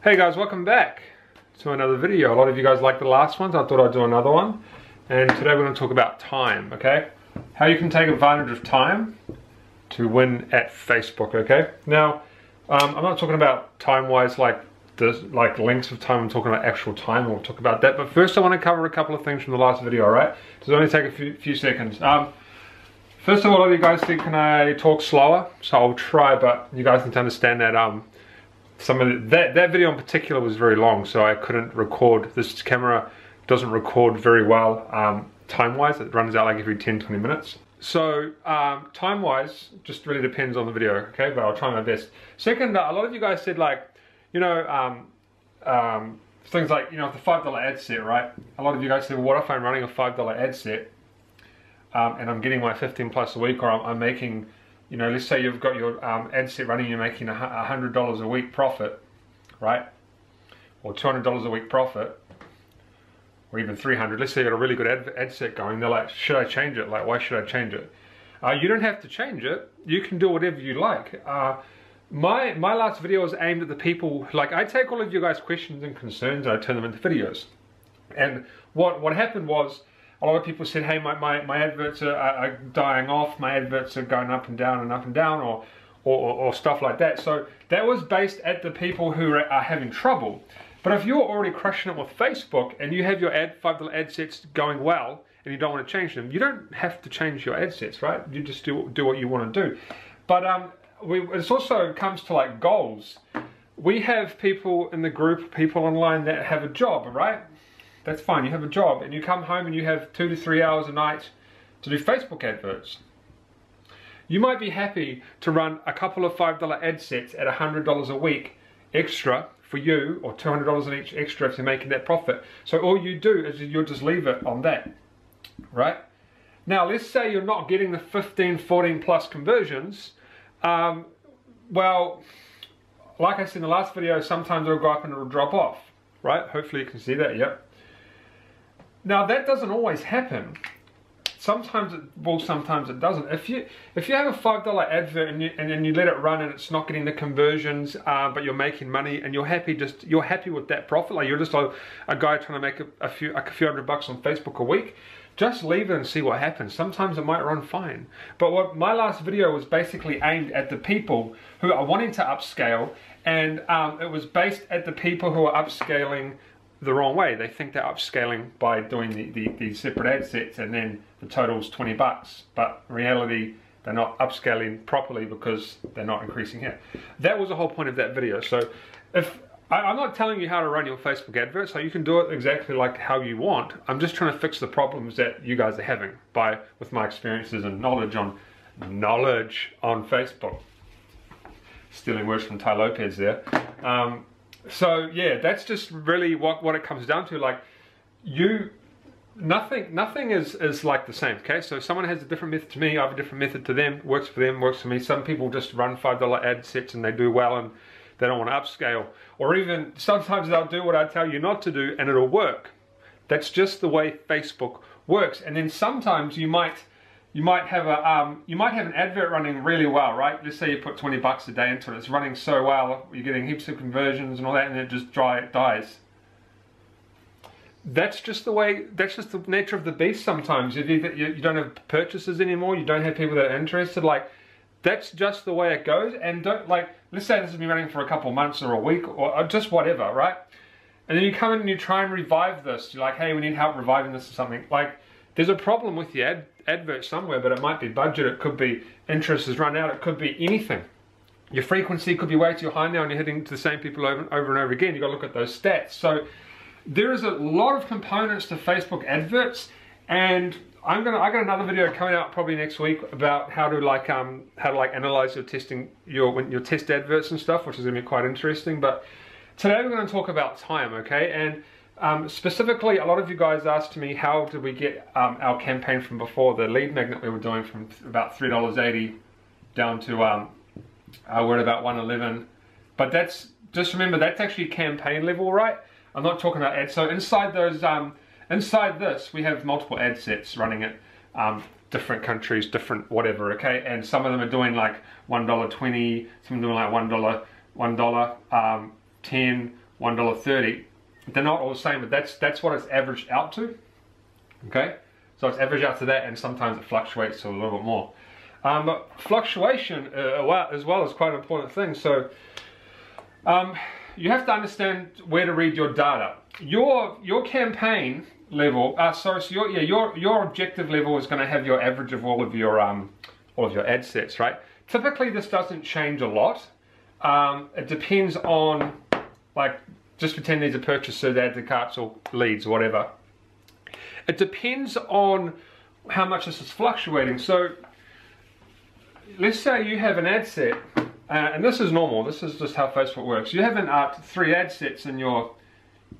Hey guys, welcome back to another video. A lot of you guys liked the last one, so I thought I'd do another one. And today we're going to talk about time, okay? How you can take advantage of time to win at Facebook, okay? Now, I'm not talking about time-wise like lengths of time. I'm talking about actual time, and we'll talk about that. But first I want to cover a couple of things from the last video, alright? So it'll only take a few seconds. First of all, you guys think, can I talk slower? So I'll try, but you guys need to understand that that video in particular was very long, so I couldn't record. This camera doesn't record very well time-wise. It runs out like every 10-20 minutes. So time-wise, just really depends on the video, okay? But I'll try my best. Second, a lot of you guys said like, you know, things like, you know, the $5 ad set, right? A lot of you guys said, well, what if I'm running a $5 ad set and I'm getting my 15 plus a week, or I'm making, you know, let's say you've got your ad set running, you're making $100 a week profit, right? Or $200 a week profit, or even $300. Let's say you got a really good ad set going. They're like, should I change it? Like, why should I change it? You don't have to change it. You can do whatever you like. My last video was aimed at the people, like I take all of you guys' questions and concerns and I turn them into videos. And what happened was, a lot of people said, hey, my adverts are dying off, my adverts are going up and down and up and down, or stuff like that. So that was based at the people who are having trouble. But if you're already crushing it with Facebook and you have your $5 ad sets going well and you don't want to change them, you don't have to change your ad sets, right? You just do what you want to do. But it also comes to like goals. We have people in the group, people online that have a job, right? That's fine, you have a job and you come home and you have 2 to 3 hours a night to do Facebook adverts. You might be happy to run a couple of $5 ad sets at $100 a week extra for you, or $200 an each extra if you're making that profit. So all you do is you'll just leave it on that, right? Now let's say you're not getting the 15, 14 plus conversions. Well, like I said in the last video, sometimes it'll go up and it'll drop off, right? Hopefully you can see that, yep. Now that doesn't always happen. Sometimes it will, sometimes it doesn't. If you have a $5 advert and you let it run and it's not getting the conversions, but you're making money and you're happy with that profit, like you're just a guy trying to make a few $100 on Facebook a week, just leave it and see what happens. Sometimes it might run fine. But what my last video was basically aimed at the people who are wanting to upscale, and it was based at the people who are upscaling the wrong way. They think they're upscaling by doing the separate ad sets and then the total's 20 bucks. But in reality, they're not upscaling properly because they're not increasing here. That was the whole point of that video. So I'm not telling you how to run your Facebook advert, so you can do it exactly like how you want. I'm just trying to fix the problems that you guys are having with my experiences and knowledge on Facebook. Stealing words from Tai Lopez there. So yeah, that's just really what it comes down to. Like nothing is like the same, okay? So someone has a different method to me, I have a different method to them, works for them, works for me. Some people just run $5 ad sets and they do well and they don't want to upscale. Or even sometimes they'll do what I tell you not to do and it'll work. That's just the way Facebook works. And then sometimes you might have an advert running really well, right? Let's say you put 20 bucks a day into it. It's running so well, you're getting heaps of conversions and all that, and it just dies. That's just the nature of the beast sometimes. If you don't have purchases anymore, you don't have people that are interested, like, that's just the way it goes. And let's say this has been running for a couple of months or a week or just whatever, right? And then you come in and you try and revive this. You're like, hey, we need help reviving this or something. Like, there's a problem with the advert somewhere, but it might be budget, it could be interest has run out, it could be anything. Your frequency could be way too high now and you're hitting to the same people over and over again. You've got to look at those stats. So there is a lot of components to Facebook adverts, and I got another video coming out probably next week about how to analyze your test adverts and stuff, which is going to be quite interesting. But today we're going to talk about time, okay? And specifically, a lot of you guys asked me, how did we get our campaign from before, the lead magnet we were doing, from about $3.80 down to we're at about $1.11. But just remember, that's actually campaign level, right? I'm not talking about ads. So inside those, inside this, we have multiple ad sets running at different countries, different whatever, okay? And some of them are doing like $1.20, some are doing like $1, $10, $1.30. They're not all the same, but that's what it's averaged out to. Okay, so it's averaged out to that, and sometimes it fluctuates to a little bit more. But fluctuation as well is quite an important thing. So you have to understand where to read your data. Your campaign level, so your objective level is going to have your average of all of your ad sets, right? Typically, this doesn't change a lot. It depends on, like, just pretend these are purchases, add to carts or leads or whatever. It depends on how much this is fluctuating. So let's say you have an ad set, and this is normal. This is just how Facebook works. You have 3 ad sets in your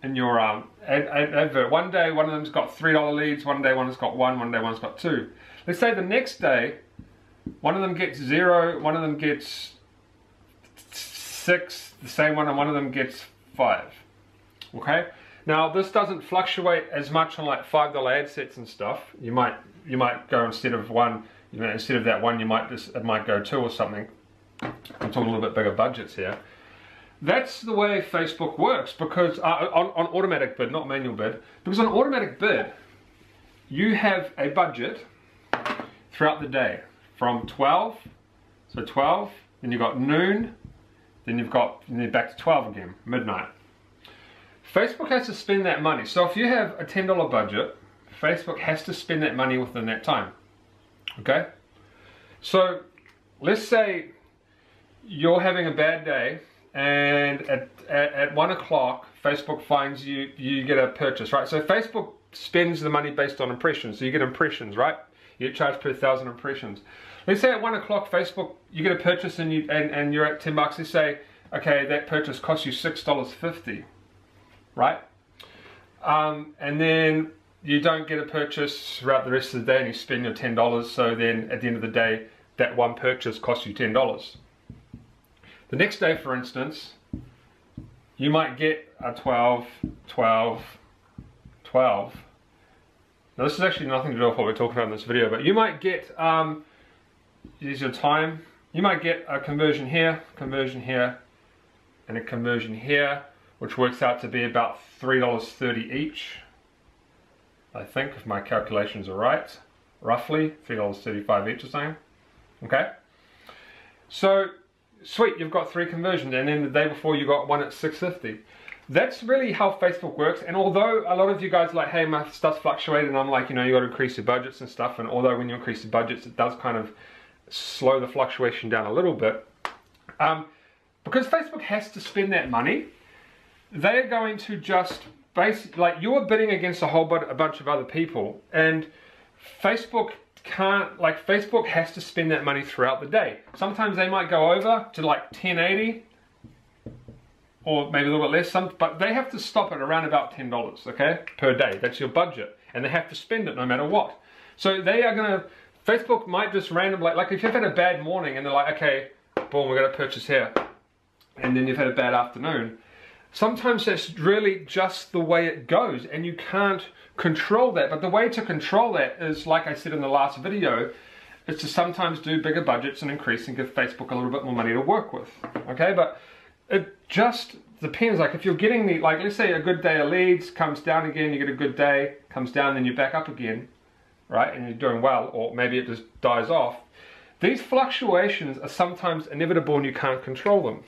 advert. One day, one of them's got $3 leads. One day, one's got 1. One day, one's got 2. Let's say the next day, one of them gets 0. One of them gets 6. The same one, and one of them gets 5. Okay. Now this doesn't fluctuate as much on like $5 ad sets and stuff. You might go instead of 1. Instead of that 1, it might go 2 or something. I'm talking a little bit bigger budgets here. That's the way Facebook works, because on automatic bid, not manual bid. Because on automatic bid, you have a budget throughout the day from 12, so 12, then you've got noon, then you're back to 12 again, midnight. Facebook has to spend that money. So if you have a $10 budget, Facebook has to spend that money within that time. Okay? So let's say you're having a bad day, and at 1 o'clock, Facebook finds you get a purchase, right? So Facebook spends the money based on impressions. So you get impressions, right? You get charged per 1,000 impressions. Let's say at 1 o'clock, Facebook, you get a purchase and you're at $10. Let's say, okay, that purchase costs you $6.50, right? And then you don't get a purchase throughout the rest of the day, and you spend your $10. So then at the end of the day, that one purchase costs you $10. The next day, for instance, you might get a 12, 12, 12. Now this is actually nothing to do with what we're talking about in this video, but you might get, here's your time, you might get a conversion here, and a conversion here, which works out to be about $3.30 each. I think, if my calculations are right, roughly $3.35 each or something. Okay, so sweet, you've got 3 conversions, and then the day before you got one at $6.50. That's really how Facebook works. And although a lot of you guys are like, hey, my stuff's fluctuating, and I'm like, you know, you got to increase your budgets and stuff. And although when you increase the budgets, it does kind of slow the fluctuation down a little bit. Because Facebook has to spend that money, they're going to just like, you're bidding against a bunch of other people, and Facebook can't, like, Facebook has to spend that money throughout the day. Sometimes they might go over to like 1080 or maybe a little bit less, but they have to stop at around about $10, okay, per day. That's your budget, and they have to spend it no matter what. So they are gonna, Facebook might just randomly, like if you've had a bad morning and they're like, okay, boom, we're gonna purchase here, and then you've had a bad afternoon. Sometimes that's really just the way it goes, and you can't control that. But the way to control that is, like I said in the last video, is to sometimes do bigger budgets and increase and give Facebook a little bit more money to work with. Okay, but it just depends. Like if you're getting the, like let's say a good day of leads, comes down again, you get a good day, comes down, then you're back up again, right? And you're doing well, or maybe it just dies off. These fluctuations are sometimes inevitable and you can't control them.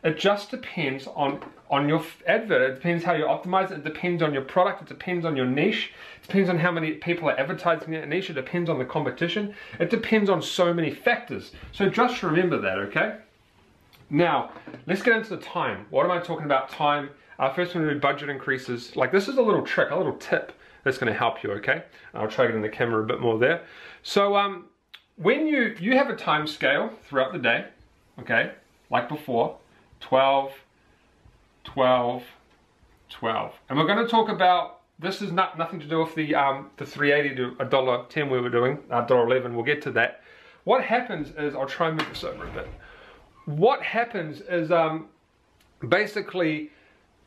It just depends on your advert. It depends how you optimize it. It depends on your product. It depends on your niche. It depends on how many people are advertising that niche. It depends on the competition. It depends on so many factors. So just remember that, okay? Now, let's get into the time. What am I talking about? Time. First, we're going to do budget increases. Like, this is a little trick, a little tip that's going to help you, okay? I'll try to get in the camera a bit more there. So, when you have a time scale throughout the day, okay, like before, 12, 12, 12. And we're going to talk about, this is nothing to do with the $3.80 to $1.10 we were doing, $1.11, we'll get to that. What happens is, I'll try and move this over a bit. What happens is, basically,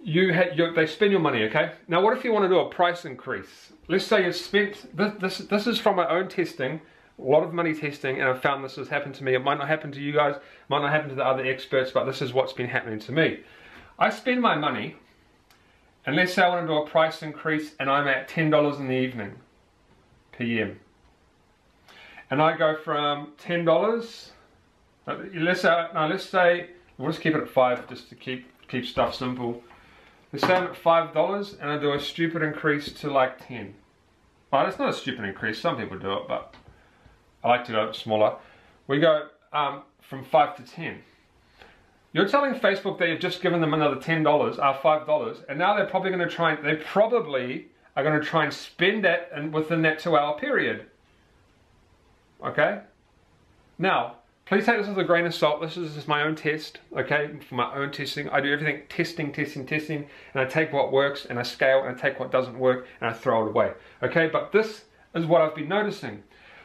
they spend your money, okay? Now what if you want to do a price increase? Let's say you spent, this is from my own testing, a lot of money testing, and I've found this has happened to me. It might not happen to you guys, it might not happen to the other experts, but this is what's been happening to me. I spend my money, and let's say I want to do a price increase and I'm at $10 in the evening, PM. And I go from $10, let's say, we'll just keep it at 5 just to keep stuff simple. Let's say I'm at $5 and I do a stupid increase to like 10. Well, it's not a stupid increase, some people do it, but I like to go smaller. We go from 5 to 10. You're telling Facebook that you've just given them another $10, $5, and now they're probably going to try and spend that within that 2-hour period. Okay? Now, please take this with a grain of salt. This is just my own test, okay? For my own testing. I do everything testing, and I take what works and I scale and I take what doesn't work and I throw it away. Okay, but this is what I've been noticing.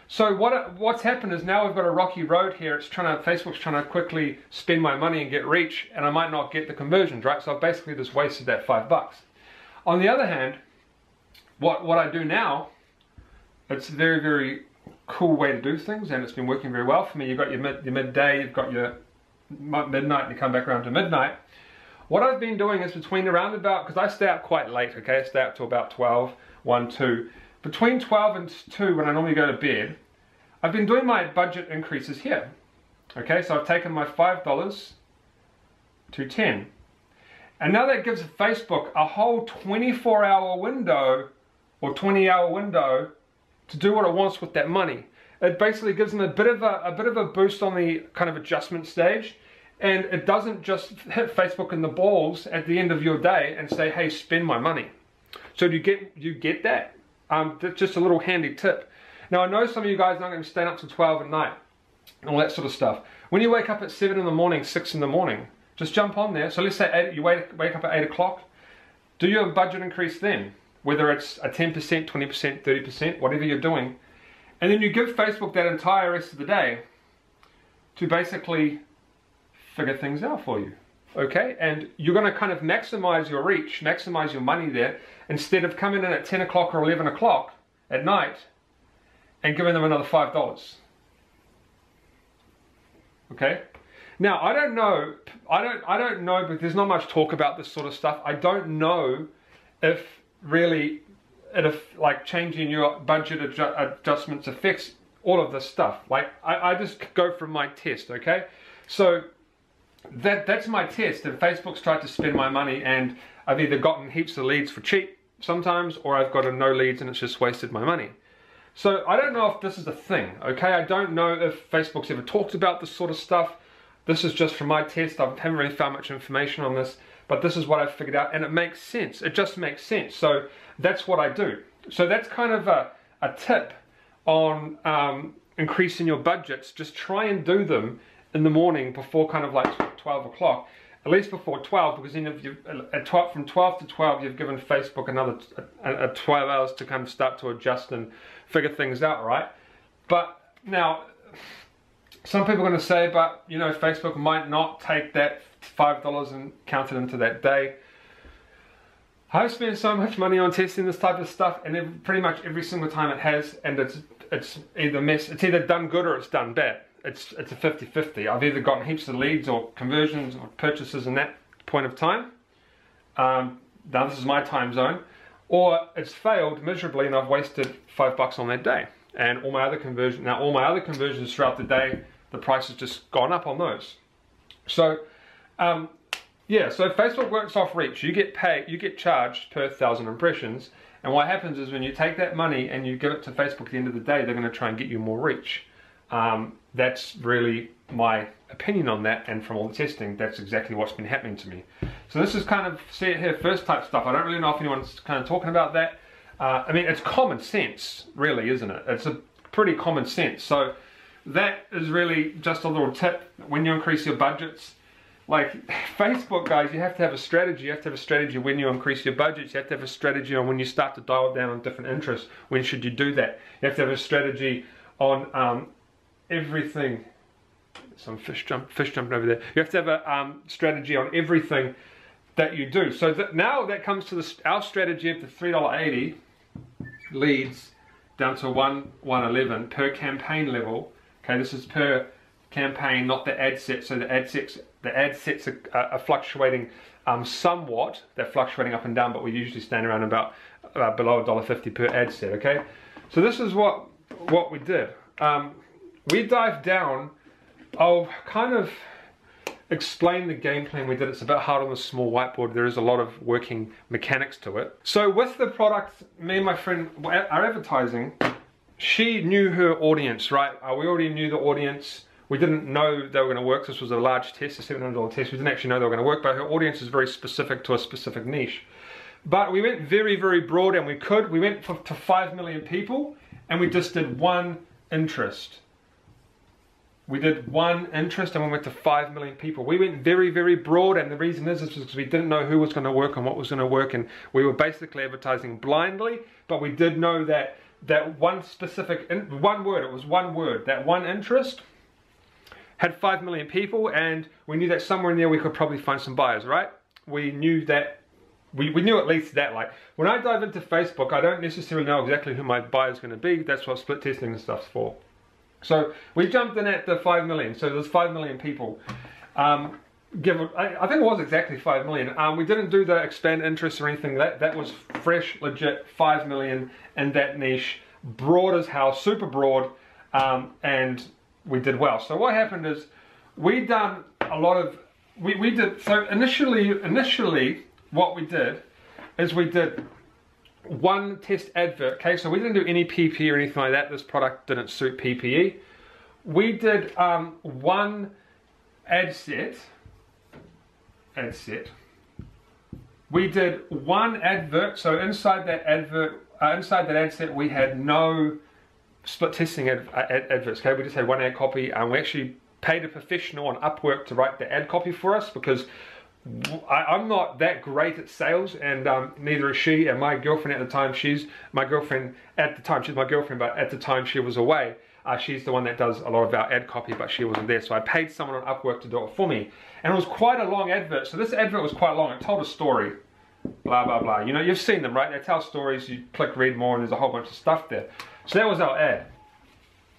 So what's happened is now we've got a rocky road here. Facebook's trying to quickly spend my money and get reach, and I might not get the conversions, right? So I've basically just wasted that $5. On the other hand, what I do now, it's a very, very cool way to do things, and it's been working very well for me. You've got your midday, you've got your midnight, and you come back around to midnight. What I've been doing is between around about, because I stay out quite late, okay? I stay out till about 12, 1, 2. Between 12 and 2, when I normally go to bed, I've been doing my budget increases here. Okay, so I've taken my $5 to 10. And now that gives Facebook a whole 24-hour window or 20-hour window to do what it wants with that money. It basically gives them a bit of a boost on the kind of adjustment stage, and it doesn't just hit Facebook in the balls at the end of your day and say, hey, spend my money. So do you get that? That's just a little handy tip. Now I know some of you guys aren't going to be staying up till 12 at night and all that sort of stuff. When you wake up at 7 in the morning, 6 in the morning, just jump on there. So let's say you wake up at 8 o'clock, do your budget increase then, whether it's a 10%, 20%, 30%, whatever you're doing. And then you give Facebook that entire rest of the day to basically figure things out for you. Okay, and you're going to kind of maximize your reach, maximize your money there, instead of coming in at 10 o'clock or 11 o'clock at night and giving them another $5. Okay, now I don't know, but there's not much talk about this sort of stuff. I don't know if really, like changing your budget adjustments affects all of this stuff. Like I just go from my test, okay? So that's my test, and Facebook's tried to spend my money, and I've either gotten heaps of leads for cheap sometimes, or I've got no leads and it's just wasted my money. So I don't know if this is a thing, okay? I don't know if Facebook's ever talked about this sort of stuff. This is just from my test. I haven't really found much information on this, but this is what I've figured out, and it makes sense. It just makes sense. So that's what I do. So that's kind of a tip on increasing your budgets. Just try and do them in the morning before kind of like 12 o'clock. At least before 12, because then if from 12 to 12, you've given Facebook another 12 hours to kind of start to adjust and figure things out, right? But now, some people are going to say, but you know, Facebook might not take that $5 and count it into that day. I've spent so much money on testing this type of stuff, and pretty much every single time it has, and it's either done good or it's done bad. It's a 50-50. I've either gotten heaps of leads or conversions or purchases in that point of time. Now this is my time zone. Or it's failed miserably and I've wasted $5 on that day. And all my other conversions throughout the day, the price has just gone up on those. So yeah, so Facebook works off reach. You get paid, you get charged per 1,000 impressions. And what happens is when you take that money and you give it to Facebook at the end of the day, they're going to try and get you more reach. That's really my opinion on that, and from all the testing, that's exactly what's been happening to me. So this is kind of, see it here first type stuff. I don't really know if anyone's kind of talking about that. I mean, it's common sense, really, isn't it? It's a pretty common sense. So that is really just a little tip. When you increase your budgets, like Facebook, guys, you have to have a strategy. You have to have a strategy when you increase your budgets. You have to have a strategy on when you start to dial down on different interests. When should you do that? You have to have a strategy on everything. Some fish jumping over there. You have to have a strategy on everything that you do. So now that comes to our strategy of the $3.80 leads down to $1.11 per campaign level. Okay, this is per campaign, not the ad set. So the ad sets are fluctuating somewhat. They're fluctuating up and down, but we usually stand around about below $1.50 per ad set, okay? So this is what we did. We dived down. I'll kind of explain the game plan we did. It's a bit hard on the small whiteboard. There is a lot of working mechanics to it. So with the product, me and my friend are advertising. She knew her audience, right? We already knew the audience. We didn't know they were going to work. This was a large test, a $700 test. We didn't actually know they were going to work, but her audience is very specific to a specific niche. But we went very, very broad, and we went to 5 million people, and we just did one interest. We did one interest and we went to 5 million people. We went very, very broad, and the reason is because we didn't know who was going to work and what was going to work, and we were basically advertising blindly, but we did know that one specific, one word, it was one word, that one interest had 5 million people, and we knew that somewhere in there we could probably find some buyers, right? We knew that, we knew at least that. Like, when I dive into Facebook, I don't necessarily know exactly who my buyer's going to be. That's what split testing and stuff's for. So we jumped in at the 5 million. So there's 5 million people. I think it was exactly 5 million. We didn't do the expand interest or anything. That was fresh, legit 5 million in that niche, broad as hell, super broad, and we did well. So what happened is we done a lot of so initially what we did is we did one test advert. Okay, so we didn't do any PPE or anything like that. This product didn't suit PPE. We did one ad set. We did one advert. So inside that ad set, we had no split testing adverts. Okay, we just had one ad copy, and we actually paid a professional on Upwork to write the ad copy for us, because I'm not that great at sales, and neither is she. And my girlfriend at the time, she's my girlfriend, but at the time she was away. She's the one that does a lot of our ad copy, but she wasn't there. So I paid someone on Upwork to do it for me. And it was quite a long advert. So this advert was quite long. It told a story. Blah, blah, blah. You know, you've seen them, right? They tell stories. You click read more, and there's a whole bunch of stuff there. So that was our ad.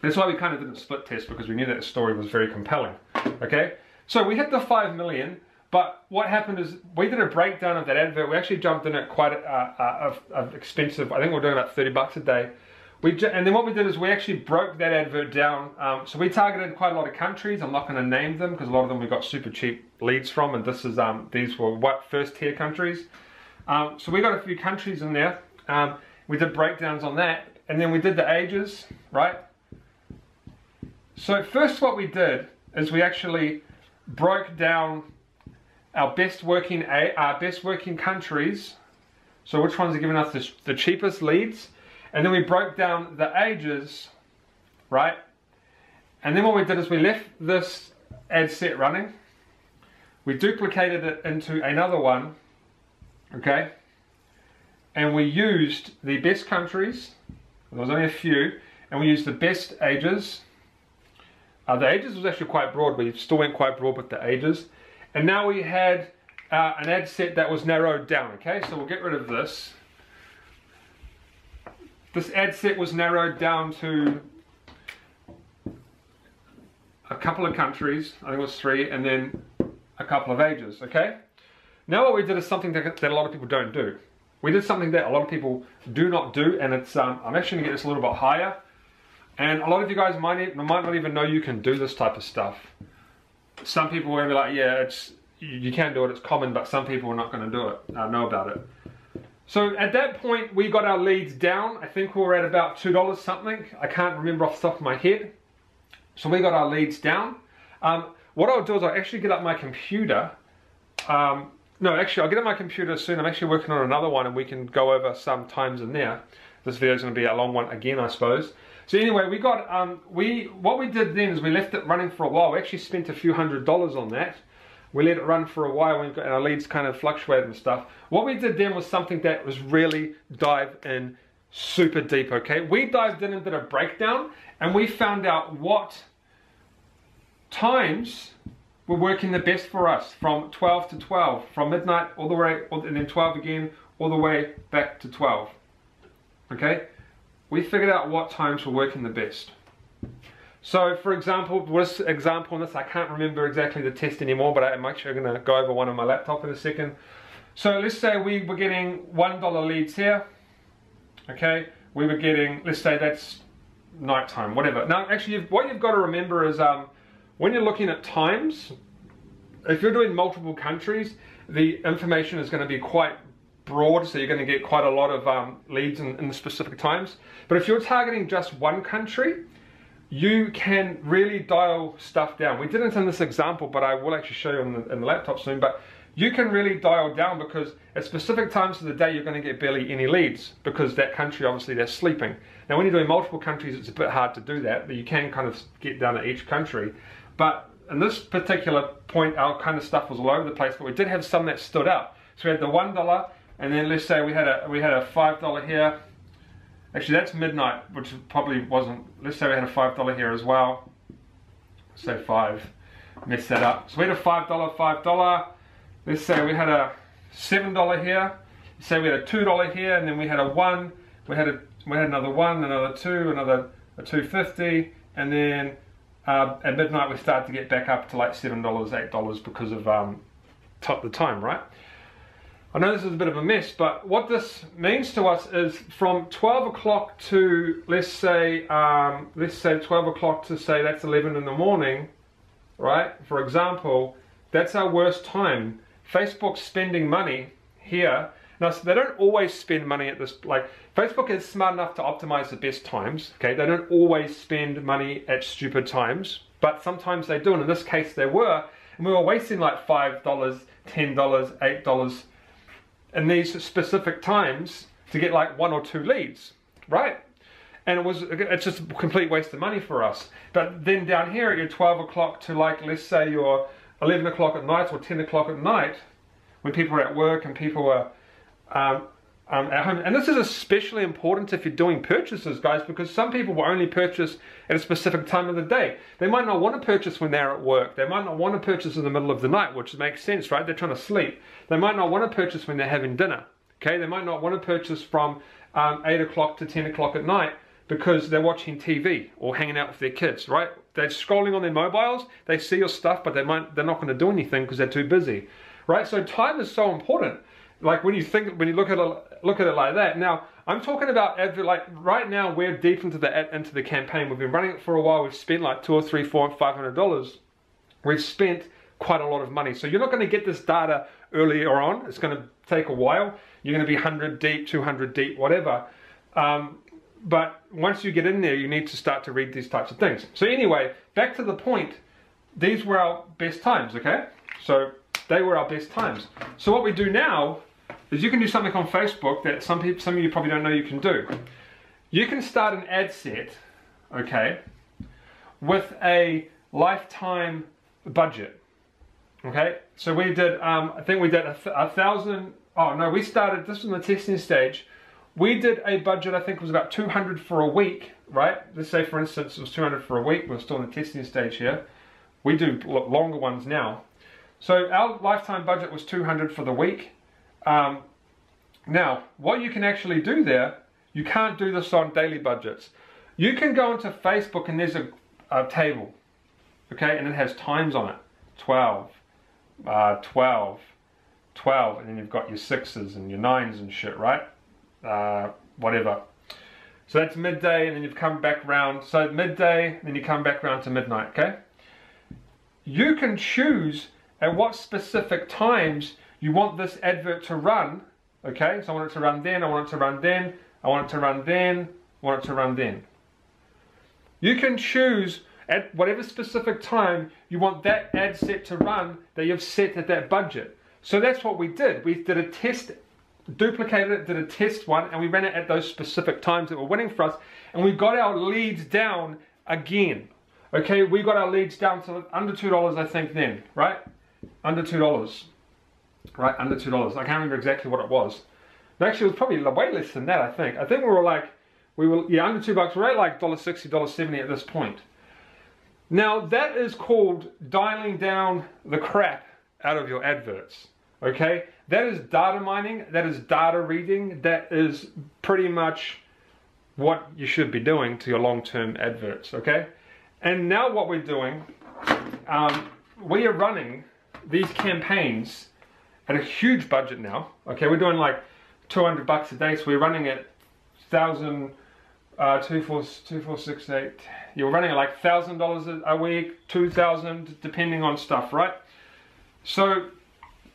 That's why we kind of didn't split test, because we knew that the story was very compelling. Okay? So we hit the 5 million. But what happened is we did a breakdown of that advert. We actually jumped in at quite expensive. I think we were doing about 30 bucks a day. And then what we did is we actually broke that advert down. So we targeted quite a lot of countries. I'm not going to name them, because a lot of them we got super cheap leads from, and this is these were first tier countries. So we got a few countries in there. We did breakdowns on that, and then we did the ages, right? So first what we did is we actually broke down our best working countries. So which ones are giving us the cheapest leads, and then we broke down the ages, right? And then what we did is we left this ad set running. We duplicated it into another one, okay? And we used the best countries. There was only a few, and we used the best ages. The ages was actually quite broad. We still went quite broad with the ages. And now we had an ad set that was narrowed down, okay? So we'll get rid of this. This ad set was narrowed down to a couple of countries, I think it was 3, and then a couple of ages, okay? Now what we did is something that a lot of people don't do. We did something that a lot of people do not do, and it's, I'm actually gonna get this a little bit higher. And a lot of you guys might not even know you can do this type of stuff. Some people are going to be like, yeah, you can do it, it's common, but some people are not going to do it, know about it. So at that point, we got our leads down. I think we were at about $2 something. I can't remember off the top of my head. So we got our leads down. What I'll do is I'll actually get up my computer. No, actually, I'll get up my computer soon. I'm actually working on another one, and we can go over some times in there. This video is going to be a long one again, I suppose. So anyway, we got, what we did then is we left it running for a while. We actually spent a few $100s on that. We let it run for a while, and our leads kind of fluctuated and stuff. What we did then was something that was really dive in super deep, okay? We dived in and did a breakdown, and we found out what times were working the best for us, from 12 to 12, from midnight all the way, and then 12 again, all the way back to 12, okay? We figured out what times were working the best. So for example, this example in this, I can't remember exactly the test anymore, but I'm actually going to go over one on my laptop in a second. So let's say we were getting $1 leads here. Okay, we were getting, let's say that's nighttime, whatever. Now actually what you've got to remember is when you're looking at times, if you're doing multiple countries, the information is going to be quite broad, so you're going to get quite a lot of leads in the specific times. But if you're targeting just one country, you can really dial stuff down. We didn't in this example, but I will actually show you in the laptop soon. But you can really dial down, because at specific times of the day you're going to get barely any leads, because that country, obviously, they're sleeping. Now when you're doing multiple countries, it's a bit hard to do that, but you can kind of get down to each country. But in this particular point, our kind of stuff was all over the place, but we did have some that stood out. So we had the $1, and then let's say we had a $5 here. Actually, that's midnight, which probably wasn't. Let's say we had a $5 here as well. Say 5. Mess that up. So we had a $5. Let's say we had a $7 here. Let's say we had a $2 here, and then we had a 1. We had another 1, another 2, another a $2.50, and then at midnight we start to get back up to like $7, $8 because of the time, right? I know this is a bit of a mess, but what this means to us is from 12 o'clock to, let's say 12 o'clock to say that's 11 in the morning, right? For example, that's our worst time. Facebook's spending money here. Now, so they don't always spend money at this, like, Facebook is smart enough to optimize the best times, okay? They don't always spend money at stupid times, but sometimes they do, and in this case they were, and we were wasting like $5, $10, $8 in these specific times to get like 1 or 2 leads, right? And it's just a complete waste of money for us. But then down here at your 12 o'clock to like, let's say your 11 o'clock at night or 10 o'clock at night, when people are at work and people are at home. And this is especially important if you're doing purchases, guys, because some people will only purchase at a specific time of the day. They might not want to purchase when they're at work. They might not want to purchase in the middle of the night, which makes sense, right? They're trying to sleep. They might not want to purchase when they're having dinner, okay? They might not want to purchase from 8 o'clock to 10 o'clock at night because they're watching TV or hanging out with their kids, right? They're scrolling on their mobiles, they see your stuff, but they're not going to do anything because they're too busy, right? So time is so important. Like when you look at it like that. Now I'm talking about like right now we're deep into the campaign. We've been running it for a while. We've spent like $200 or $300, $400, $500. We've spent quite a lot of money. So you're not going to get this data earlier on. It's going to take a while. You're going to be 100 deep, 200 deep, whatever. But once you get in there, you need to start to read these types of things. So anyway, back to the point. These were our best times, okay? So they were our best times. So what we do now is you can do something on Facebook that some of you probably don't know you can do. You can start an ad set, okay, with a lifetime budget, okay? So we did, I think we did 1,000, oh no, we started, this was in the testing stage, we did a budget, I think it was about 200 for a week, right? Let's say for instance it was 200 for a week, we're still in the testing stage here. We do longer ones now. So our lifetime budget was 200 for the week. Now, what you can actually do there, you can't do this on daily budgets. You can go into Facebook and there's a table, okay, and it has times on it. 12, 12, 12, and then you've got your 6s and your 9s and shit, right? Whatever. So that's midday, and then you've come back round. So midday, then you come back round to midnight, okay? You can choose at what specific times you want this advert to run, okay? So I want it to run then, I want it to run then, I want it to run then, I want it to run then. You can choose at whatever specific time you want that ad set to run that you've set at that budget. So that's what we did. We did a test, duplicated it, did a test one, and we ran it at those specific times that were winning for us, and we got our leads down again. Okay, we got our leads down to under $2, I think then, right? Under $2, right? Under $2. I can't remember exactly what it was. But actually, it was probably way less than that. I think we were like, yeah, under $2. We're at like $1.60, $1.70 at this point. Now that is called dialing down the crap out of your adverts. Okay, that is data mining. That is data reading. That is pretty much what you should be doing to your long-term adverts. Okay. And now what we're doing, we are running these campaigns at a huge budget now. Okay, we're doing like $200 a day, so we're running at 1,000, 2, 4, 6, 8. You're running at like $1,000 a week, 2,000, depending on stuff, right? So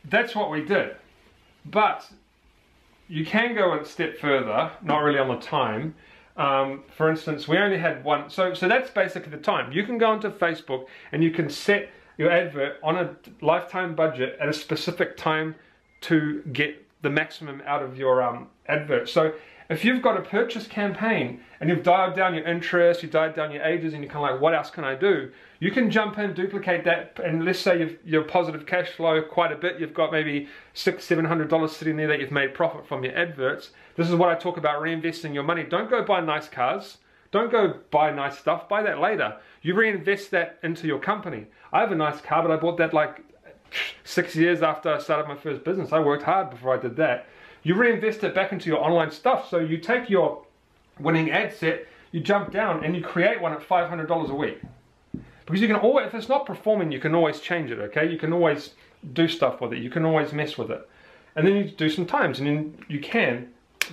that's what we did. But you can go a step further, not really on the time. For instance, we only had one, so that's basically the time. You can go onto Facebook and you can set your advert on a lifetime budget at a specific time to get the maximum out of your advert. So if you've got a purchase campaign and you've dialed down your interest, you've dialed down your ages, and you're kind of like, what else can I do? You can jump in, duplicate that, and let's say you're positive cash flow quite a bit. You've got maybe $600-700 sitting there that you've made profit from your adverts. This is what I talk about, reinvesting your money. Don't go buy nice cars. Don't go buy nice stuff. Buy that later. You reinvest that into your company. I have a nice car, but I bought that like 6 years after I started my first business. I worked hard before I did that. You reinvest it back into your online stuff. So you take your winning ad set, you jump down and you create one at $500 a week. Because you can always, if it's not performing, you can always change it, okay? You can always do stuff with it. You can always mess with it. And then you do some times and then you can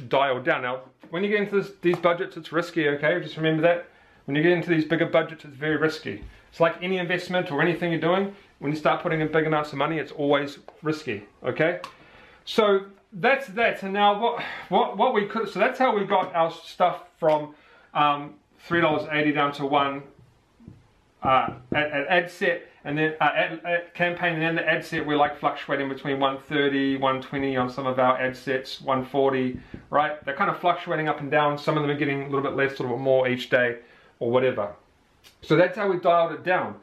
dial down. Now, when you get into these budgets, it's risky, okay? Just remember that. When you get into these bigger budgets, it's very risky. It's like any investment or anything you're doing. When you start putting in big amounts of money, it's always risky, okay? So that's that. And now what we could, so that's how we got our stuff from $3.80 down to $1 at ad set, and then ad campaign, and then the ad set we're like fluctuating between 130, 120 on some of our ad sets, 140, right? They're kind of fluctuating up and down. Some of them are getting a little bit less, a little bit more each day, or whatever. So that's how we dialed it down.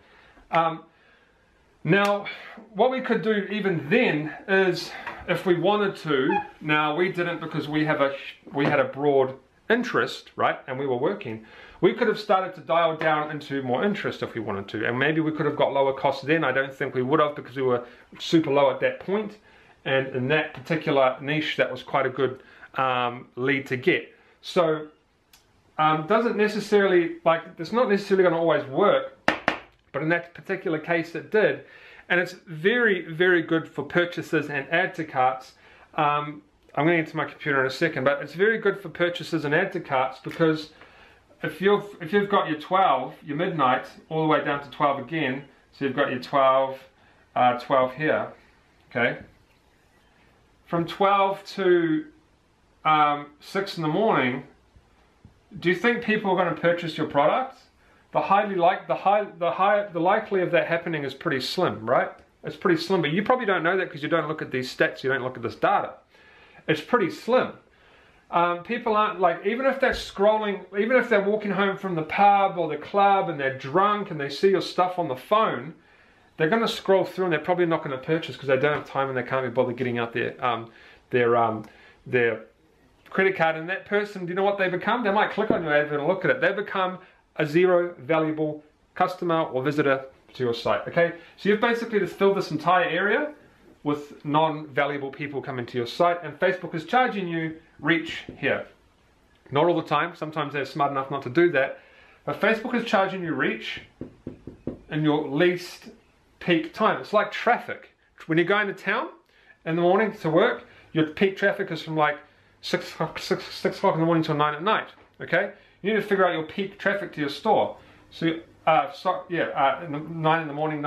Now, what we could do even then is, if we wanted to, now we didn't because we had a broad interest, right, and we were working, we could have started to dial down into more interest if we wanted to, and maybe we could have got lower costs then. I don't think we would have, because we were super low at that point, and in that particular niche that was quite a good lead to get. So doesn't necessarily, like, it's not necessarily going to always work, but in that particular case it did. And it's very, very good for purchases and add to carts. I'm going to get to my computer in a second, but it's very good for purchases and add to carts, because if you've got your 12, your midnight, all the way down to 12 again, so you've got your 12, 12 here, okay? From 12 to 6 in the morning, do you think people are going to purchase your product? The likely of that happening is pretty slim, right? It's pretty slim, but you probably don't know that because you don't look at these stats, you don't look at this data. It's pretty slim. People aren't, like, even if they're scrolling, even if they're walking home from the pub or the club and they're drunk and they see your stuff on the phone, they're going to scroll through and they're probably not going to purchase because they don't have time and they can't be bothered getting out their credit card. And that person, do you know what they become? They might click on your advert and look at it. They become a zero valuable customer or visitor to your site, okay? So you've basically just filled this entire area with non-valuable people coming to your site, and Facebook is charging you reach here. Not all the time, sometimes they're smart enough not to do that, but Facebook is charging you reach in your least peak time. It's like traffic. When you're going to town in the morning to work, your peak traffic is from like 6 o'clock in the morning till 9 at night, okay? You need to figure out your peak traffic to your store. So, 9 in the morning,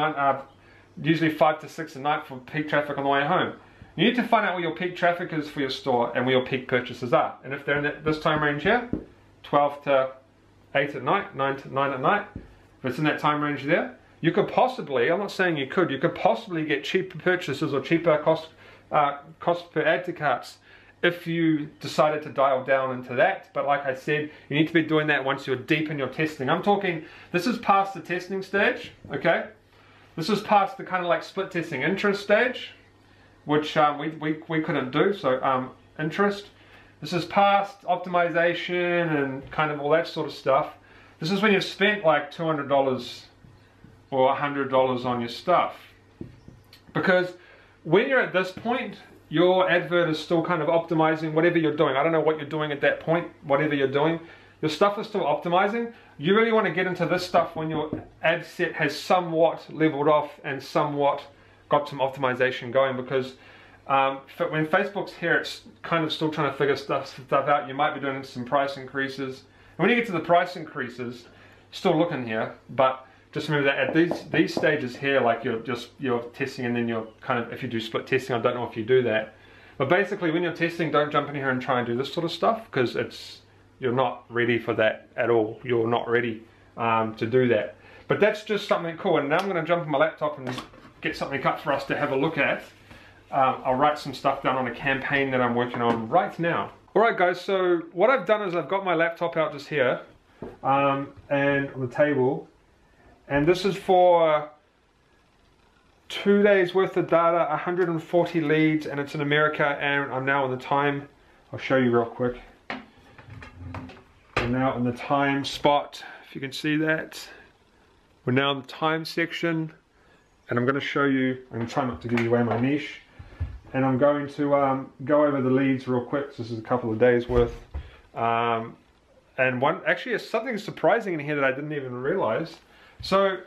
usually 5 to 6 at night for peak traffic on the way home. You need to find out where your peak traffic is for your store and where your peak purchases are. And if they're in this time range here, 12 to 8 at night, 9 to 9 at night, if it's in that time range there, you could possibly, I'm not saying you could possibly get cheaper purchases or cheaper cost per add to carts if you decided to dial down into that. But like I said, you need to be doing that once you're deep in your testing. I'm talking, this is past the testing stage, okay? This is past the kind of like split testing interest stage, which we couldn't do, so interest. This is past optimization and kind of all that sort of stuff. This is when you've spent like $200 or $100 on your stuff. Because when you're at this point, your advert is still kind of optimizing whatever you're doing. I don't know what you're doing at that point, whatever you're doing. your stuff is still optimizing. You really want to get into this stuff when your ad set has somewhat leveled off and somewhat got some optimization going, because when Facebook's here, it's kind of still trying to figure stuff out. You might be doing some price increases. And when you get to the price increases, still looking here, but just remember that at these stages here, like you're testing, and then you're kind of, if you do split testing, I don't know if you do that. But basically when you're testing, don't jump in here and try and do this sort of stuff, because you're not ready for that at all. You're not ready to do that. But that's just something cool. And now I'm going to jump on my laptop and get something up for us to have a look at. I'll write some stuff down on a campaign that I'm working on right now. Alright guys, so what I've done is I've got my laptop out just here and on the table, and this is for 2 days worth of data, 140 leads, and it's in America, and I'm now on the time. I'll show you real quick. I'm now in the time spot, if you can see that. We're now in the time section, and I'm going to show you, I'm trying not to give you away my niche. And I'm going to go over the leads real quick. This is a couple of days worth. And actually there's something surprising in here that I didn't even realize. So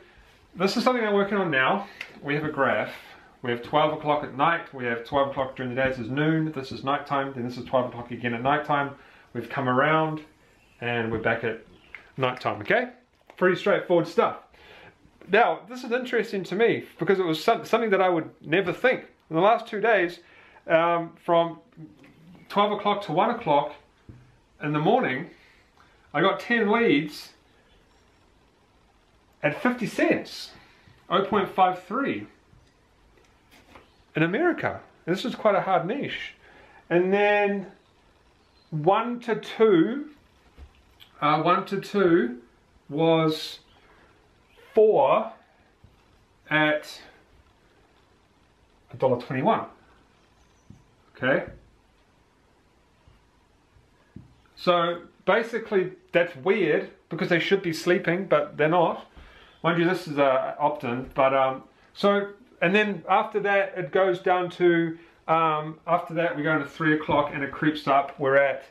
this is something I'm working on now. We have a graph. We have 12 o'clock at night. We have 12 o'clock during the day. This is noon. This is nighttime. Then this is 12 o'clock again at nighttime. We've come around and we're back at nighttime, okay? Pretty straightforward stuff. Now, this is interesting to me because it was something that I would never think. In the last 2 days, from 12 o'clock to 1 o'clock in the morning, I got 10 leads at 50 cents, 0.53 in America. And this is quite a hard niche. And then 1 to 2 was 4 at $1.21. Okay, so basically that's weird because they should be sleeping, but they're not. Mind you, this is a opt-in, but so, and then after that it goes down to after that we go into 3 o'clock and it creeps up. We're at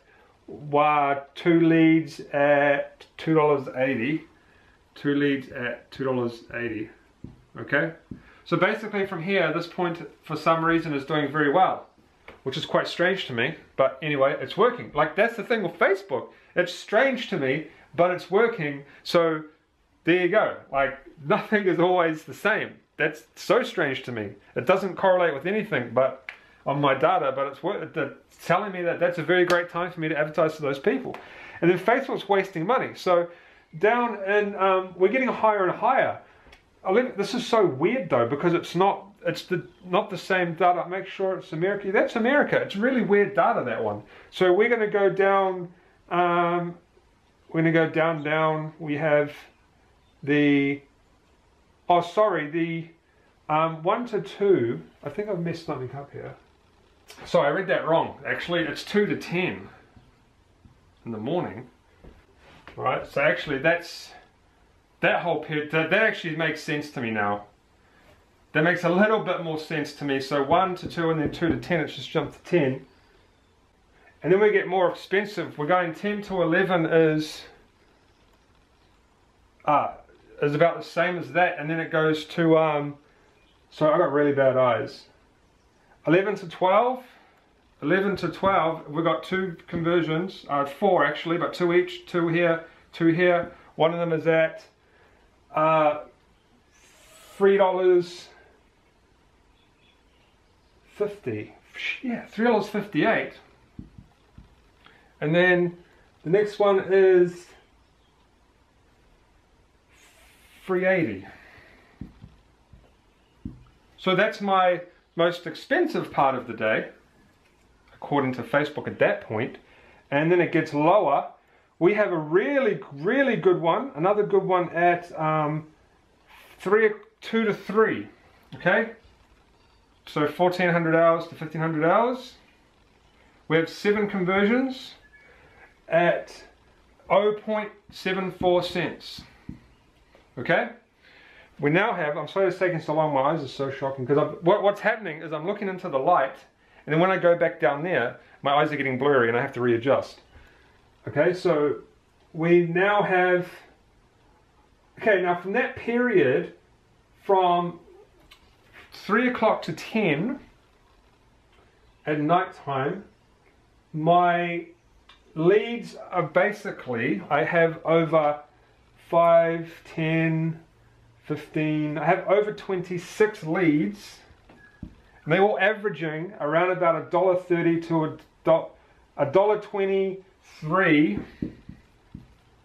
2 leads at $2.80. 2 leads at $2.80. Okay. So basically from here, this point for some reason is doing very well, which is quite strange to me, but anyway, it's working. Like, that's the thing with Facebook. It's strange to me, but it's working, so there you go. Like, nothing is always the same. That's so strange to me. It doesn't correlate with anything but on my data, but it's telling me that that's a very great time for me to advertise to those people. And then Facebook's wasting money. So down in, we're getting higher and higher. This is so weird though, because it's not the same data. Make sure it's America. That's America. It's really weird data, that one. So we're going to go down. We're going to go down. We have the. Oh, sorry. The 1 to 2. I think I've messed something up here. Sorry, I read that wrong. Actually, it's 2 to 10 in the morning. All right. So actually, that whole period, that actually makes sense to me now. That makes a little bit more sense to me. So 1 to 2 and then 2 to 10, it's just jumped to 10. And then we get more expensive. We're going 10 to 11 is about the same as that. And then it goes to, so I got really bad eyes. 11 to 12, 11 to 12, we've got 2 conversions, 4 actually, but 2 each, 2 here, 2 here. One of them is at $3.50. Yeah, $3.58. And then the next one is $3.80. So that's my most expensive part of the day, according to Facebook at that point. And then it gets lower. We have a really, really good one, another good one at 2 to 3, okay? So 1,400 hours to 1,500 hours. We have 7 conversions at 0.74 cents, okay? We now have, I'm sorry it's taking so long, my eyes are so shocking, because what's happening is I'm looking into the light, and then when I go back down there, my eyes are getting blurry and I have to readjust. Okay, so we now have, okay, now from that period, from 3 o'clock to 10 at night time, my leads are basically, I have over 5, 10, 15, I have over 26 leads, and they're all averaging around about $1.30 to $1.23.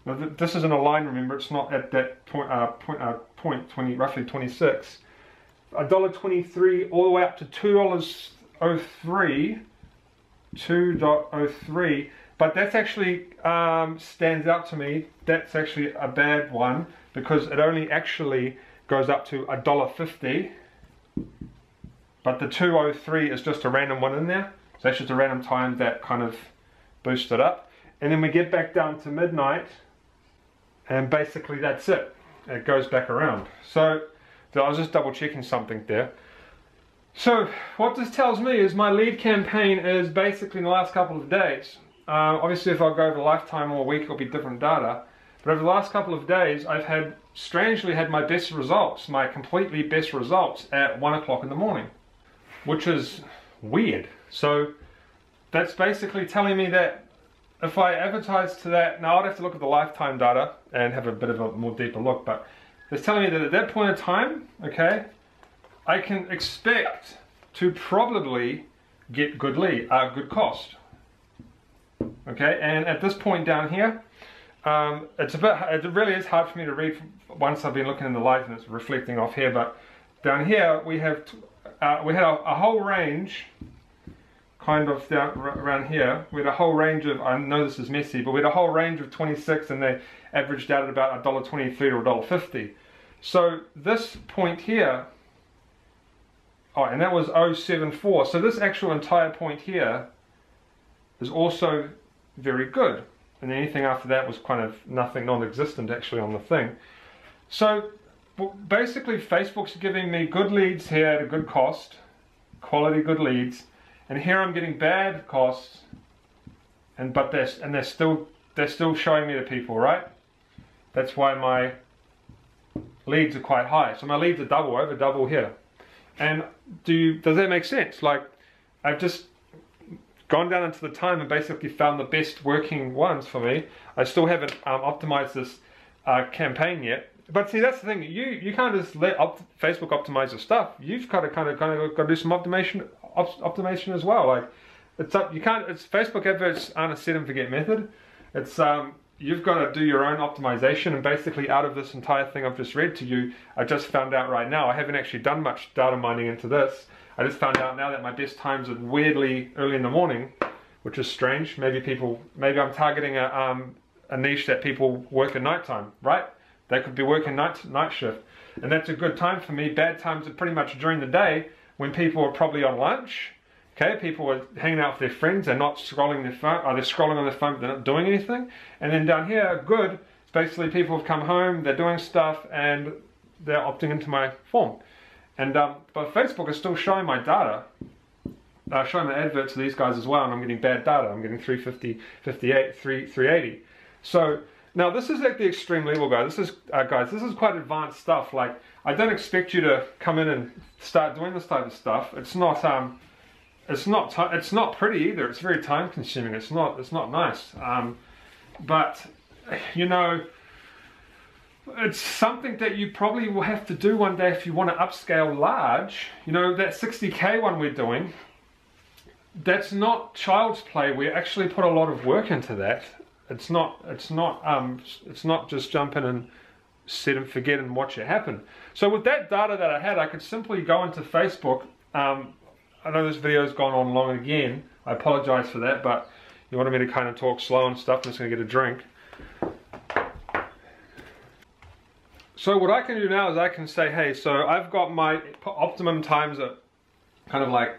Now this isn't a line, remember, it's not at that point 20, roughly 26. $1.23 all the way up to $2.03, $2.03, but that's actually stands out to me. That's actually a bad one because it only actually goes up to $1.50, but the 2.03 is just a random one in there. So that's just a random time that kind of boosted up, and then we get back down to midnight, and basically that's it. It goes back around. So I was just double checking something there. So what this tells me is my lead campaign is basically in the last couple of days. Obviously if I go over lifetime or a week it'll be different data, but over the last couple of days I've had, strangely had my best results, my completely best results at 1 o'clock in the morning, which is weird. So that's basically telling me that if I advertise to that, now I'd have to look at the lifetime data and have a bit of a more deeper look, but it's telling me that at that point in time, okay, I can expect to probably get good lead, good cost. Okay, and at this point down here, it really is hard for me to read once I've been looking in the light and it's reflecting off here, but down here we had a whole range, kind of down around here, we had a whole range of, I know this is messy, but we had a whole range of 26 and they averaged out at about $1.23 to $1.50. So this point here, oh, and that was 0.74. So this actual entire point here is also very good. And anything after that was kind of nothing, non-existent actually on the thing. So basically Facebook's giving me good leads here at a good cost, quality good leads, and here I'm getting bad costs, but they're still showing me the people, right? That's why my leads are quite high. So my leads are over double here. And does that make sense? Like, I've just gone down into the time and basically found the best working ones for me. I still haven't optimized this campaign yet. But see, that's the thing. You can't just let Facebook optimize your stuff. You've got to kind of got to do some optimization as well. Like, it's up. You can't. It's Facebook adverts aren't a set and forget method. It's you've got to do your own optimization, and basically out of this entire thing I've just read to you, I just found out right now, I haven't actually done much data mining into this, I just found out now that my best times are weirdly early in the morning, which is strange. Maybe I'm targeting a niche that people work at nighttime, right? They could be working night shift, and that's a good time for me. Bad times are pretty much during the day when people are probably on lunch. Okay, people are hanging out with their friends, they're not scrolling their phone, or they're scrolling on their phone but they're not doing anything. And then down here, good, it's basically people have come home, they're doing stuff, and they're opting into my form. And but Facebook is still showing my data, showing my adverts to these guys as well, and I'm getting bad data. I'm getting 350, 58, 380. So now this is at the extreme level, guys. This is quite advanced stuff. Like, I don't expect you to come in and start doing this type of stuff. It's not pretty either. It's very time consuming. It's not nice. But you know, it's something that you probably will have to do one day if you want to upscale large. You know, that 60K one we're doing, that's not child's play. We actually put a lot of work into that. It's not just jump in and set and forget and watch it happen. So with that data that I had, I could simply go into Facebook. I know this video's gone on long again. I apologize for that, but you wanted me to kind of talk slow and stuff. I'm just going to get a drink. So what I can do now is I can say, hey, so I've got my optimum times at kind of like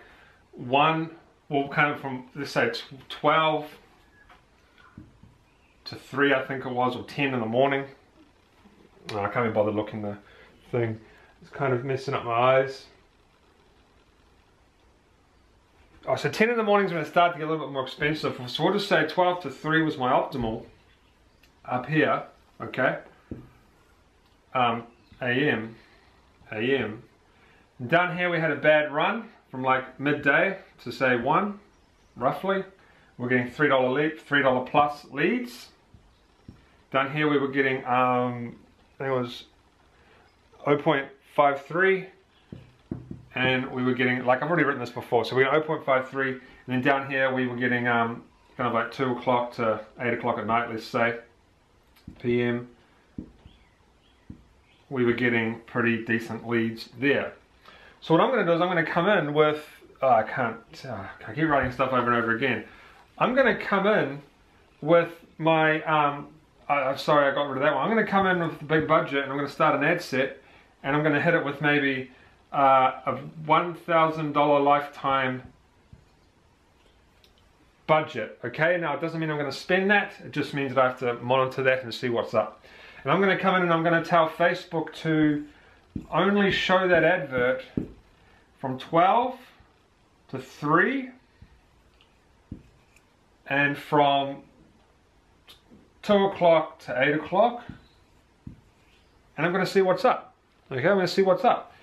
1, well, kind of from, let's say 12 to 3, I think it was, or 10 in the morning. Oh, I can't be bothered looking the thing. It's kind of messing up my eyes. Oh, so 10 in the morning is when it started to get a little bit more expensive. So we'll just say 12 to 3 was my optimal. up here, okay, AM. And down here we had a bad run from like midday to say 1, roughly. We're getting $3 plus leads. Down here we were getting, I think it was 0.53, and we were getting, like I've already written this before, so we got 0.53, and then down here we were getting kind of like 2 o'clock to 8 o'clock at night, let's say, PM. We were getting pretty decent leads there. So what I'm going to do is I'm going to come in with, I keep writing stuff over and over again. I'm going to come in with my, sorry I got rid of that one. I'm going to come in with the big budget and I'm going to start an ad set and I'm going to hit it with maybe a $1,000 lifetime budget. Okay, now it doesn't mean I'm going to spend that, it just means that I have to monitor that and see what's up. And I'm going to come in and I'm going to tell Facebook to only show that advert from 12 to 3 and from 2 o'clock to 8 o'clock, and I'm going to see what's up. Okay, I'm going to see what's up.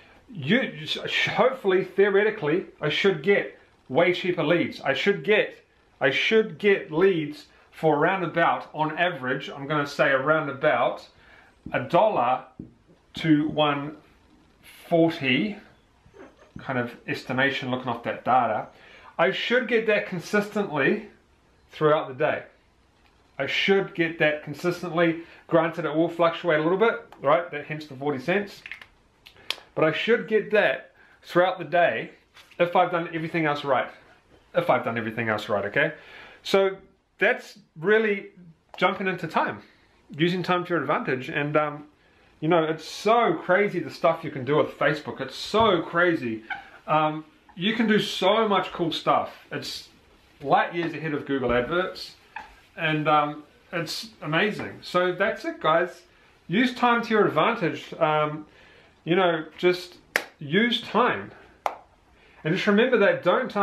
Hopefully, theoretically, I should get way cheaper leads. I should get leads for around about, on average, I'm going to say around about $1 to $1.40, kind of estimation looking off that data. I should get that consistently throughout the day. I should get that consistently. Granted, it will fluctuate a little bit, right? That hence the 40 cents. But I should get that throughout the day if I've done everything else right. If I've done everything else right, okay? So that's really jumping into time, using time to your advantage. And you know, it's so crazy the stuff you can do with Facebook. It's so crazy. You can do so much cool stuff. It's light years ahead of Google Adverts, and it's amazing. So that's it, guys. Use time to your advantage. You know, just use time, and just remember that don't,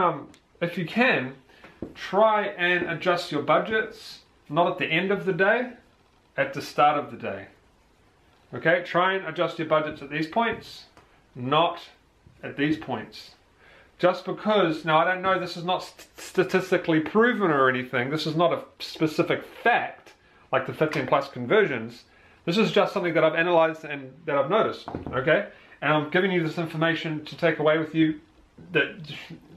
if you can, try and adjust your budgets not at the end of the day, at the start of the day. Okay, try and adjust your budgets at these points, not at these points. Just because, now I don't know, this is not statistically proven or anything, this is not a specific fact, like the 15 plus conversions. This is just something that I've analyzed and that I've noticed, okay? And I'm giving you this information to take away with you that,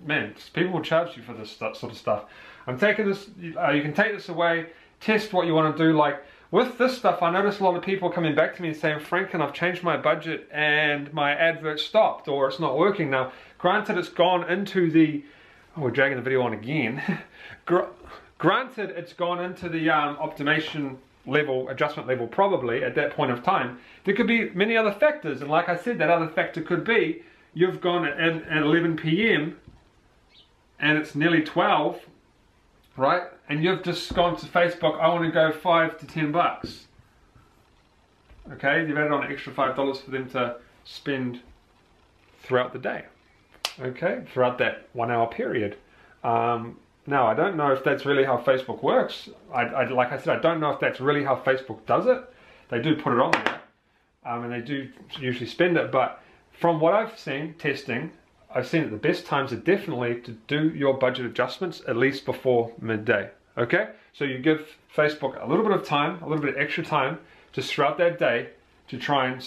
man, people will charge you for this sort of stuff. I'm taking this, you can take this away, test what you want to do. Like with this stuff, I notice a lot of people coming back to me and saying, Franken, I've changed my budget and my advert stopped or it's not working now. Granted, it's gone into the, oh, we're dragging the video on again. Granted, it's gone into the optimization level, adjustment level probably at that point of time. There could be many other factors, and like I said, that other factor could be you've gone at 11 p.m. and it's nearly 12, right? And you've just gone to Facebook, I want to go $5 to $10. Okay, you've added on an extra $5 for them to spend throughout the day. Okay, throughout that 1 hour period. Now, I don't know if that's really how Facebook works. Like I said, I don't know if that's really how Facebook does it. They do put it on there, and they do usually spend it. But from what I've seen, testing, I've seen that the best times are definitely to do your budget adjustments at least before midday. Okay? So you give Facebook a little bit of time, a little bit of extra time, just throughout that day to try and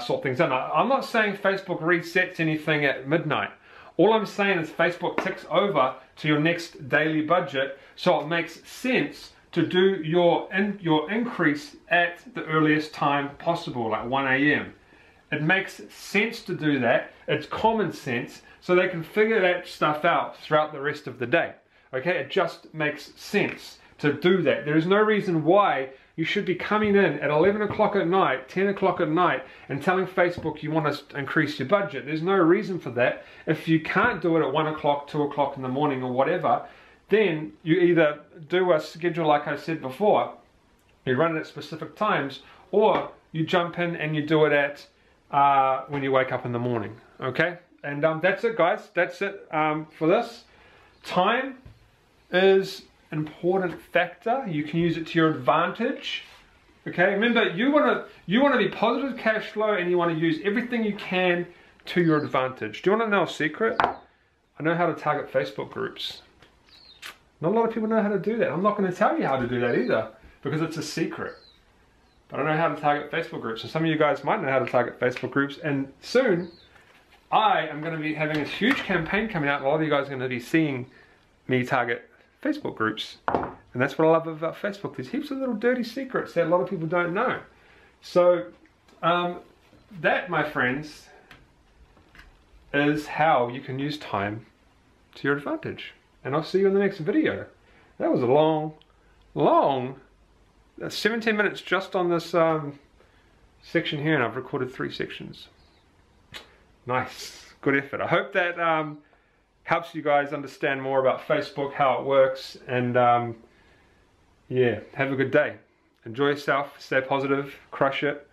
sort things out. Now, I'm not saying Facebook resets anything at midnight. All I'm saying is Facebook ticks over to your next daily budget, so it makes sense to do your increase at the earliest time possible, like 1 a.m. It makes sense to do that. It's common sense, so they can figure that stuff out throughout the rest of the day. Okay, it just makes sense to do that. There is no reason why you should be coming in at 11 o'clock at night, 10 o'clock at night, and telling Facebook you want to increase your budget. There's no reason for that. If you can't do it at 1 o'clock, 2 o'clock in the morning or whatever, then you either do a schedule like I said before, you run it at specific times, or you jump in and you do it at when you wake up in the morning. Okay, and that's it, guys. That's it for this. Time is an important factor. You can use it to your advantage. Okay, remember, you want to be positive cash flow, and you want to use everything you can to your advantage. Do you want to know a secret? I know how to target Facebook groups. Not a lot of people know how to do that. I'm not going to tell you how to do that either, because it's a secret. But I know how to target Facebook groups, and some of you guys might know how to target Facebook groups, and soon I am going to be having a huge campaign coming out, and a lot of you guys are going to be seeing me target Facebook groups. And that's what I love about Facebook. There's heaps of little dirty secrets that a lot of people don't know. So that, my friends, is how you can use time to your advantage. And I'll see you in the next video. That was a long 17 minutes just on this section here, and I've recorded 3 sections. Nice, good effort. I hope that helps you guys understand more about Facebook, how it works, and yeah, have a good day. Enjoy yourself, stay positive, crush it,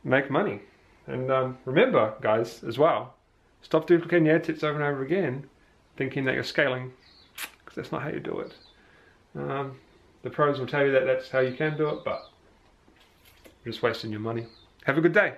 make money. And remember, guys, as well, stop duplicating your ad sets over and over again, thinking that you're scaling, because that's not how you do it. The pros will tell you that that's how you can do it, but you're just wasting your money. Have a good day.